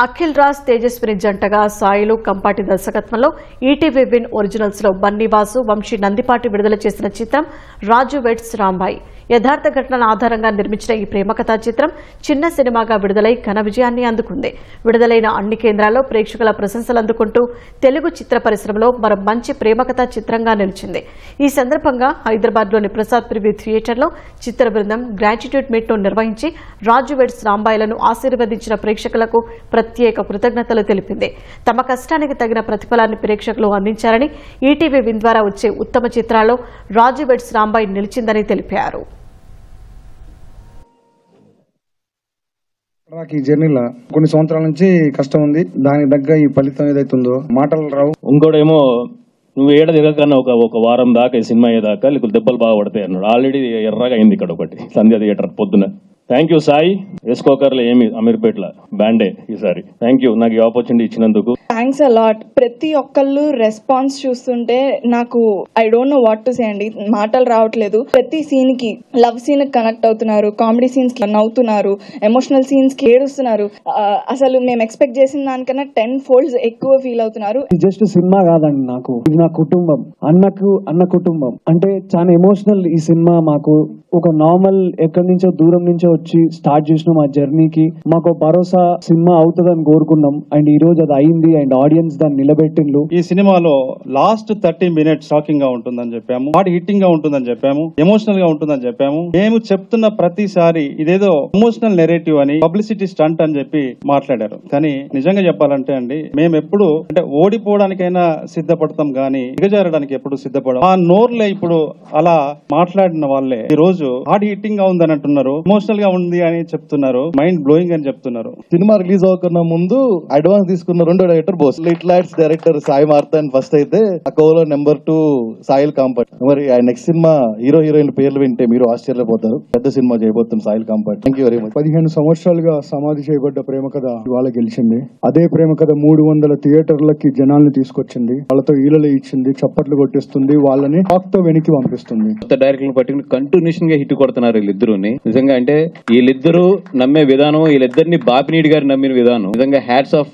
అఖిల్ రాజ్ తేజస్విని జంటగా సాయిలు కంపాటి దర్శకత్వంలో ETV win originals లో బన్నీవాసు వంశీ నందిపాటి విడుదల చేసిన చిత్రం రాజు వెడ్స్ రాంబాయి. యథార్థ ఘటనల ఆధారంగా నిర్మించిన ఈ ప్రేమ కథా చిత్రం చిన్న సినిమాగా విడుదలై ఘన విజయాన్ని అందుకుంది. విడుదలైన అన్ని కేంద్రాల్లో ప్రేక్షకుల ప్రశంసలు అందుకుంటూ తెలుగు చిత్ర పరిశ్రమలో మరో మంచి ప్రేమ కథా చిత్రంగా నిలిచింది. ఈ సందర్భంగా హైదరాబాద్లోని ప్రసాద్ ప్రివ్యూ థియేటర్లో చిత్ర బృందం గ్రాటిట్యూడ్ మీట్ ను నిర్వహించి రాజు వెడ్స్ రాంబాయిలను ఆశీర్వదించిన ప్రేక్షకులకు ప్రత్యేక కృతజ్ఞతలు తెలిపింది. తమ కష్టానికి తగిన ప్రతిఫలాన్ని ప్రేక్షకులు అందించారని, ఈటీవీ విన్ ద్వారా వచ్చే ఉత్తమ చిత్రాల్లో రాజు వెడ్స్ రాంబాయి నిలిచిందని తెలిపారు. ఈ జర్నీలో కొన్ని సంవత్సరాల నుంచి కష్టం ఉంది. దానికి తగ్గ ఈ ఫలితం ఏదైతుందో మాటలు రావు. ఇంకోటేమో నువ్వు ఏడ తిరగకన్నా ఒక వారం దాకా ఈ సినిమా అయ్యేదాకా నీకు దెబ్బలు బాగా పడతాయి అన్నాడు. ఆల్రెడీ ఎర్రగా అయింది ఇక్కడ ఒకటి సంధ్య థియేటర్ పొద్దున. Thank you Sai. వేసుకోకర్లే ఏమి అమీర్పేట్ల బ్యాండే ఈసారి. థ్యాంక్ యూ నాకు ఈ ఆపర్చునిటీ ఇచ్చినందుకు. Thanks a lot. ప్రతి ఒక్కళ్ళు రెస్పాన్స్ చూస్తుంటే నాకు I don't know what to say అండి, మాటలు రావట్లేదు. ప్రతి సీన్ కి లవ్ సీన్ కి కనెక్ట్ అవుతున్నారు, కామెడీ సీన్స్ కి నవ్వుతున్నారు, ఎమోషనల్ సీన్స్ కి ఏడుస్తున్నారు. అసలు మేము ఎక్స్పెక్ట్ చేసిన దానికన్నా 10 folds ఎక్కువ ఫీల్ అవుతున్నారు. జస్ట్ సినిమా కాదండి, నాకు ఇది నా కుటుంబం, అన్న కుటుంబం. అంటే చాలా ఎమోషనల్ ఈ సినిమా. మాకు ఒక నార్మల్ ఎక్కడి నుంచో దూరం నుంచో వచ్చి స్టార్ట్ చేసిన మా జర్నీకి మాకు భరోసా సినిమా అవుతుందని కోరుకున్నాం. అండ్ ఈ రోజు అది అయింది. అండ్ ఆడియన్స్ దాన్ని నిలబెట్టిండ్రు. ఈ సినిమాలో లాస్ట్ 30 minutes షాకింగ్ గా ఉంటుందని చెప్పాము, హార్డ్ హిట్టింగ్ గా ఉంటుందని చెప్పాము, ఎమోషనల్ గా ఉంటుందని చెప్పాము. మేము చెప్తున్న ప్రతిసారి ఇదేదో ఎమోషనల్ నెరేటివ్ అని, పబ్లిసిటీ స్టంట్ అని చెప్పి మాట్లాడారు. కానీ నిజంగా చెప్పాలంటే అండి, మేము ఎప్పుడు అంటే ఓడిపోవడానికైనా సిద్ధపడతాం గానీ దిగజారడానికి ఎప్పుడు సిద్ధపడం. ఆ నోర్లే ఇప్పుడు అలా మాట్లాడిన వాళ్ళే ఈ రోజు హార్డ్ హిట్టింగ్ గా ఉందని అంటున్నారు, ఎమోషనల్ గా ఉంది అని చెప్తున్నారు, మైండ్ బ్లోయింగ్ అని చెప్తున్నారు. సినిమా రిలీజ్ అవ్వకుండా ముందు అడ్వాన్స్ తీసుకున్న రెండో director Bose, little arts director Sai Marthand first అయితే, అకోలో నెంబర్ 2 సాయిల్ కాంపట్. మరి నెక్స్ట్ సినిమా హీరో హీరోయిన్ పేర్లు వింటే మీరు ఆశ్చర్యపోతారు. పెద్ద సినిమా చేయబోతుంది సాయిల్ కాంపట్. Thank you very much. 15 సంవత్సరాలుగా సమాధి చేయబడ్డ ప్రేమ కథ ఇవాళ గెలిచింది. అదే ప్రేమ కథ 300 థియేటర్లకి జనాల్ని తీసుకొచ్చింది, వాళ్ళతో ఈలలు ఇచ్చింది, చప్పట్లు కొట్టిస్తుంది, వాళ్ళని తో వెనక్కి పంపిస్తుంది. కొత్త డైరెక్టర్లు పట్టుకుని కంటిన్యూషన్ గా హిట్ కొడుతున్నారు వీళ్ళిద్దరుని. నిజంగా అంటే వీళ్ళిద్దరూ నమ్మే విధానం, వీళ్ళిద్దరిని బాపినీడి గారు నమ్మిన విధానం నిజంగా హ్యాట్స్ ఆఫ్.